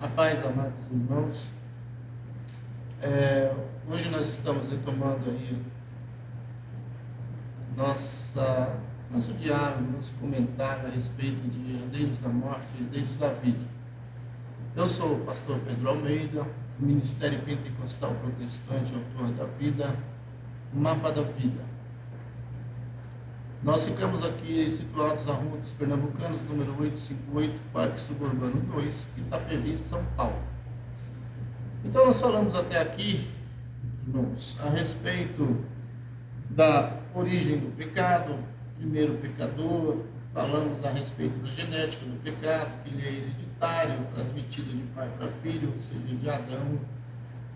A paz, amados irmãos. Hoje nós estamos retomando aí nosso diálogo, nosso comentário a respeito de herdeiros da morte e herdeiros da vida. Eu sou o pastor Pedro Almeida, do Ministério Pentecostal Protestante, autor da vida, Mapa da Vida. Nós ficamos aqui situados na Rua dos Pernambucanos, número 858, Parque Suburbano 2, Itapevi, São Paulo. Então nós falamos até aqui, irmãos, a respeito da origem do pecado, primeiro pecador, falamos a respeito da genética do pecado, que ele é hereditário, transmitido de pai para filho, ou seja, de Adão.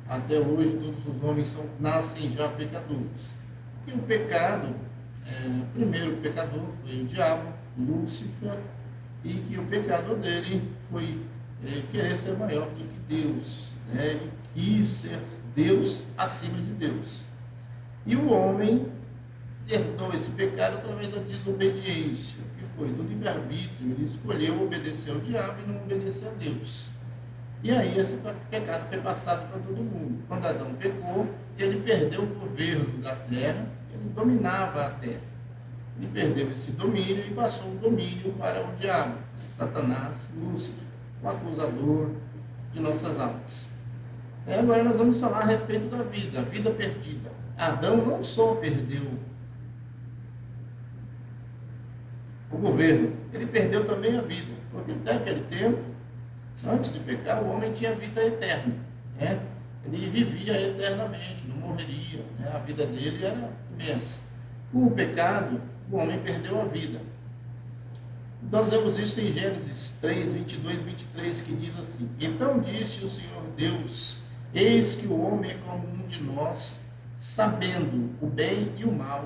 Até hoje todos os homens nascem já pecadores. E o pecado, o primeiro pecador foi o diabo, Lúcifer, e que o pecado dele foi querer ser maior do que Deus, ele quis ser Deus acima de Deus. E o homem herdou esse pecado através da desobediência, que foi do livre-arbítrio. Ele escolheu obedecer ao diabo e não obedecer a Deus. E aí esse pecado foi passado para todo mundo. Quando Adão pecou, ele perdeu o governo da terra, ele dominava a terra. Ele perdeu esse domínio e passou o domínio para o diabo, Satanás, Lúcifer, o acusador de nossas almas. Agora nós vamos falar a respeito da vida, a vida perdida. Adão não só perdeu o governo, ele perdeu também a vida, porque até aquele tempo, antes de pecar, o homem tinha vida eterna, ele vivia eternamente, não morreria, a vida dele era imensa. Com o pecado, o homem perdeu a vida. Nós vemos isso em Gênesis 3, 22 e 23, que diz assim: Então disse o Senhor Deus, eis que o homem é como um de nós, sabendo o bem e o mal.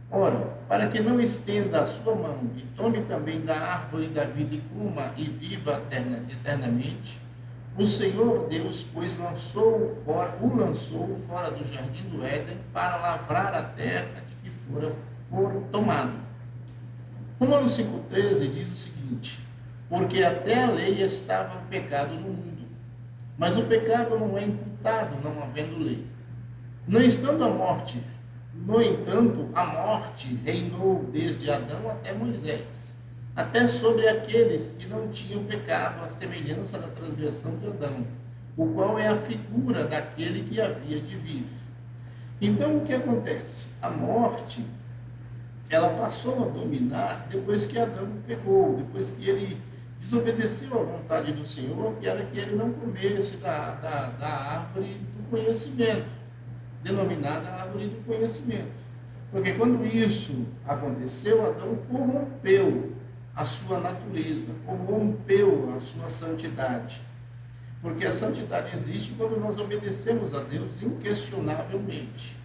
Ora, para que não estenda a sua mão e tome também da árvore da vida e coma e viva eternamente, o Senhor Deus, pois o lançou fora do jardim do Éden para lavrar a terra de que for tomado. Romanos 5,13 diz o seguinte: porque até a lei estava o pecado no mundo, mas o pecado não é imputado não havendo lei. Não estando a morte, no entanto, a morte reinou desde Adão até Moisés, até sobre aqueles que não tinham pecado, à semelhança da transgressão de Adão, o qual é a figura daquele que havia de vir. Então, o que acontece? A morte, ela passou a dominar depois que Adão pecou, depois que ele desobedeceu à vontade do Senhor, que era que ele não comesse da árvore do conhecimento, denominada árvore do conhecimento. Porque quando isso aconteceu, Adão corrompeu a sua natureza, corrompeu a sua santidade. Porque a santidade existe quando nós obedecemos a Deus inquestionavelmente,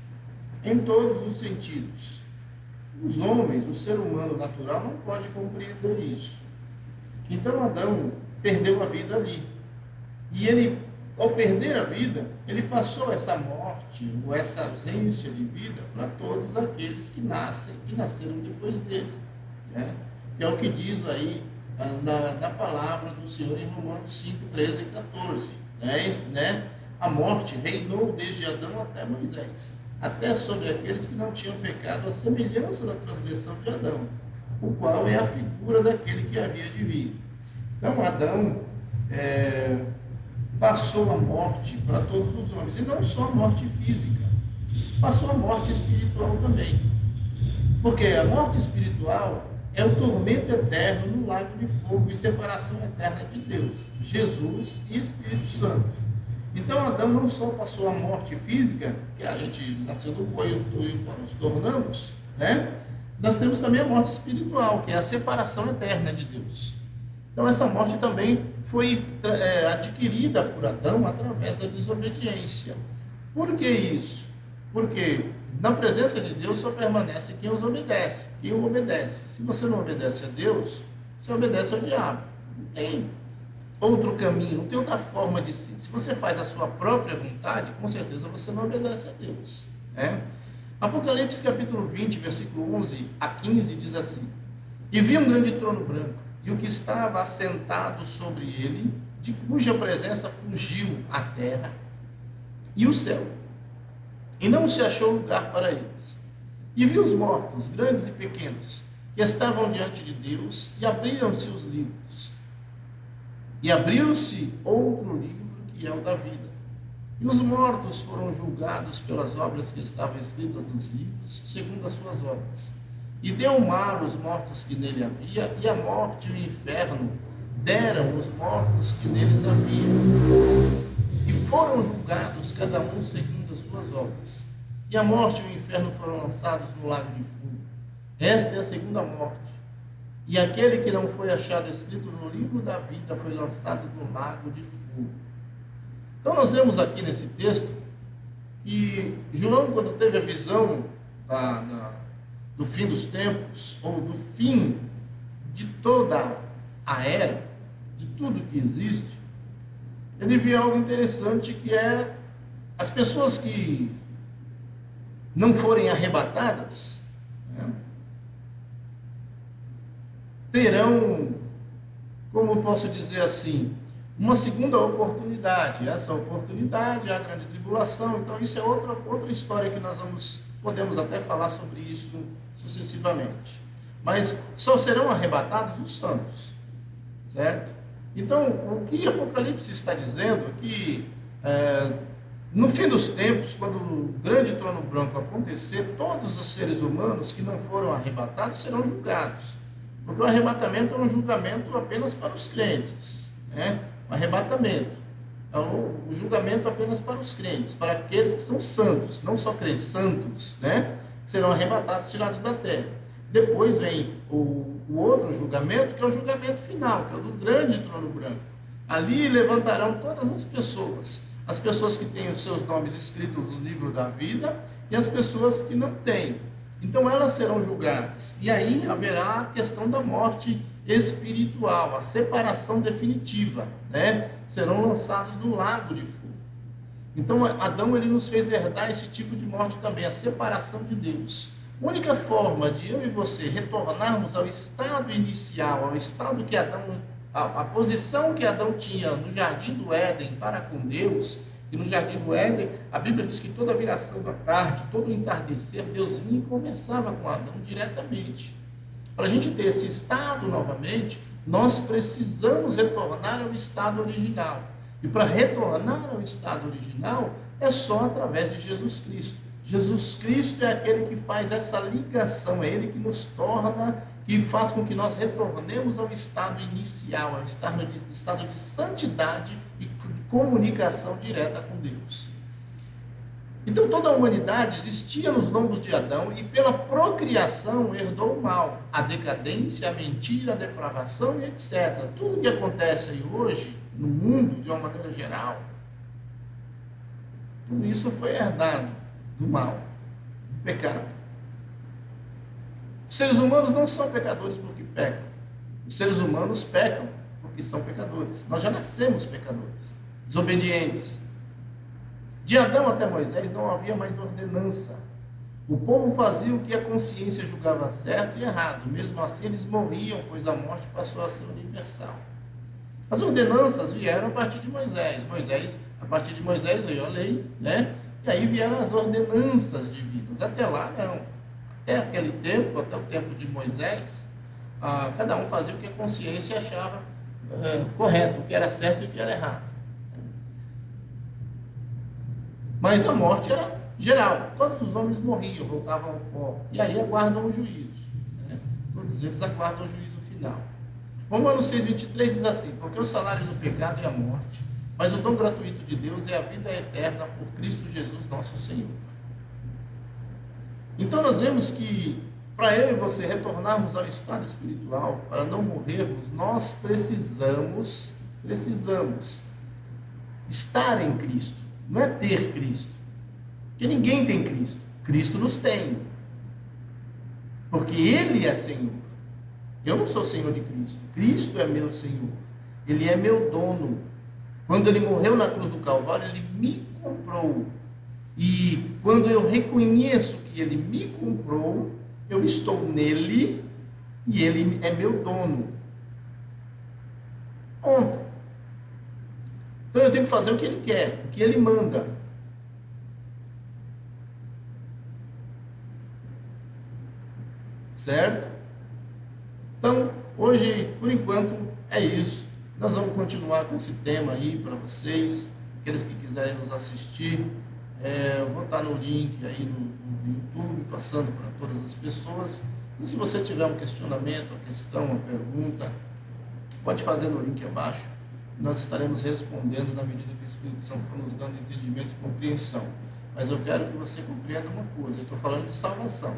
em todos os sentidos. Os homens, o ser humano natural, não pode compreender isso. Então Adão perdeu a vida ali. E ele, ao perder a vida, ele passou essa morte, ou essa ausência de vida, para todos aqueles que nasceram depois dele. Que é o que diz aí na palavra do Senhor em Romanos 5, 13 e 14. A morte reinou desde Adão até Moisés, até sobre aqueles que não tinham pecado, a semelhança da transgressão de Adão, o qual é a figura daquele que havia de vir. Então Adão passou a morte para todos os homens, e não só a morte física, passou a morte espiritual também. Porque a morte espiritual é o tormento eterno no lago de fogo e separação eterna de Deus, Jesus e Espírito Santo. Então Adão não só passou a morte física, que a gente nasceu do pó e nos tornamos, nós temos também a morte espiritual, que é a separação eterna de Deus. Então essa morte também foi adquirida por Adão através da desobediência. Por que isso? Porque na presença de Deus só permanece quem o obedece. Se você não obedece a Deus, você obedece ao diabo. Não tem outro caminho, não tem outra forma de ser. Se você faz a sua própria vontade, com certeza você não obedece a Deus. Apocalipse capítulo 20, versículo 11 a 15 diz assim: E vi um grande trono branco, e o que estava assentado sobre ele, de cuja presença fugiu a terra e o céu, e não se achou lugar para eles. E viu os mortos, grandes e pequenos, que estavam diante de Deus, e abriram-se os livros. E abriu-se outro livro, que é o da vida. E os mortos foram julgados pelas obras que estavam escritas nos livros, segundo as suas obras. E deu o mar os mortos que nele havia, e a morte e o inferno deram os mortos que neles havia. E foram julgados cada um segundo as suas obras. E a morte e o inferno foram lançados no lago de fogo. Esta é a segunda morte. E aquele que não foi achado escrito no livro da vida foi lançado no lago de fogo. Então nós vemos aqui nesse texto que João, quando teve a visão do fim dos tempos, ou do fim de toda a era, de tudo que existe, ele viu algo interessante, que é as pessoas que não forem arrebatadas, né, terão, como posso dizer assim, uma segunda oportunidade. Essa oportunidade é a grande tribulação. Então isso é outra história que nós podemos até falar sobre isso sucessivamente. Mas só serão arrebatados os santos, certo? Então o que Apocalipse está dizendo é que no fim dos tempos, quando o grande trono branco acontecer, todos os seres humanos que não foram arrebatados serão julgados. Porque o arrebatamento é um julgamento apenas para os crentes, né? O arrebatamento é o julgamento apenas para os crentes, para aqueles que são santos, não só crentes, santos, né? Serão arrebatados, tirados da terra. Depois vem o outro julgamento, que é o julgamento final, que é o do grande trono branco. Ali levantarão todas as pessoas que têm os seus nomes escritos no livro da vida e as pessoas que não têm. Então elas serão julgadas. E aí haverá a questão da morte espiritual, a separação definitiva, né? Serão lançados no lago de fogo. Então Adão, ele nos fez herdar esse tipo de morte também, a separação de Deus. A única forma de eu e você retornarmos ao estado inicial, ao estado que Adão, a posição que Adão tinha no jardim do Éden para com Deus. E no jardim do Éden, a Bíblia diz que toda a viração da tarde, todo o entardecer, Deus vinha e conversava com Adão diretamente. Para a gente ter esse estado novamente, nós precisamos retornar ao estado original. E para retornar ao estado original, é só através de Jesus Cristo. Jesus Cristo é aquele que faz essa ligação, é Ele que nos torna, que faz com que nós retornemos ao estado inicial, ao estado de santidade e de comunicação direta com Deus. Então toda a humanidade existia nos lombos de Adão e pela procriação herdou o mal, a decadência, a mentira, a depravação e etc. Tudo que acontece aí hoje, no mundo de uma maneira geral, tudo isso foi herdado do mal, do pecado. Os seres humanos não são pecadores porque pecam. Os seres humanos pecam porque são pecadores. Nós já nascemos pecadores, desobedientes. De Adão até Moisés não havia mais ordenança. O povo fazia o que a consciência julgava certo e errado. Mesmo assim eles morriam, pois a morte passou a ser universal. As ordenanças vieram a partir de Moisés. A partir de Moisés veio a lei, né? E aí vieram as ordenanças divinas. Até lá não. Até aquele tempo, até o tempo de Moisés, cada um fazia o que a consciência achava correto, o que era certo e o que era errado. Mas a morte era geral. Todos os homens morriam, voltavam ao pó. E aí aguardam o juízo, né? Todos eles aguardam o juízo final. Romanos 6,23 diz assim: porque o salário do pecado é a morte, mas o dom gratuito de Deus é a vida eterna por Cristo Jesus nosso Senhor. Então nós vemos que para eu e você retornarmos ao estado espiritual, para não morrermos, nós precisamos estar em Cristo. Não é ter Cristo, porque ninguém tem Cristo. Cristo nos tem, porque Ele é Senhor. Eu não sou Senhor de Cristo. Cristo é meu Senhor. Ele é meu dono. Quando Ele morreu na cruz do Calvário, Ele me comprou. E quando eu reconheço que Ele me comprou, eu estou nele e Ele é meu dono. Ponto. Então eu tenho que fazer o que Ele quer, o que Ele manda. Certo? Então, hoje, por enquanto, é isso. Nós vamos continuar com esse tema aí para vocês, aqueles que quiserem nos assistir. Eu vou estar no link aí no YouTube, passando para todas as pessoas. E se você tiver um questionamento, uma questão, uma pergunta, pode fazer no link abaixo. Nós estaremos respondendo na medida que o Espírito Santo for nos dando entendimento e compreensão. Mas eu quero que você compreenda uma coisa, eu estou falando de salvação.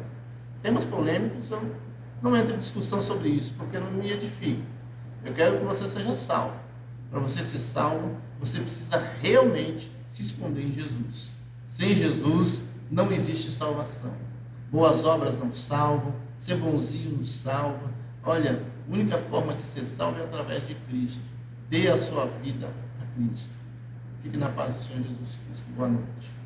Temas polêmicos, eu não entro em discussão sobre isso, porque não me edifica. Eu quero que você seja salvo. Para você ser salvo, você precisa realmente se esconder em Jesus. Sem Jesus, não existe salvação. Boas obras não salvam, ser bonzinho não salva. Olha, a única forma de ser salvo é através de Cristo. Dê a sua vida a Cristo. Fique na paz do Senhor Jesus Cristo. Boa noite.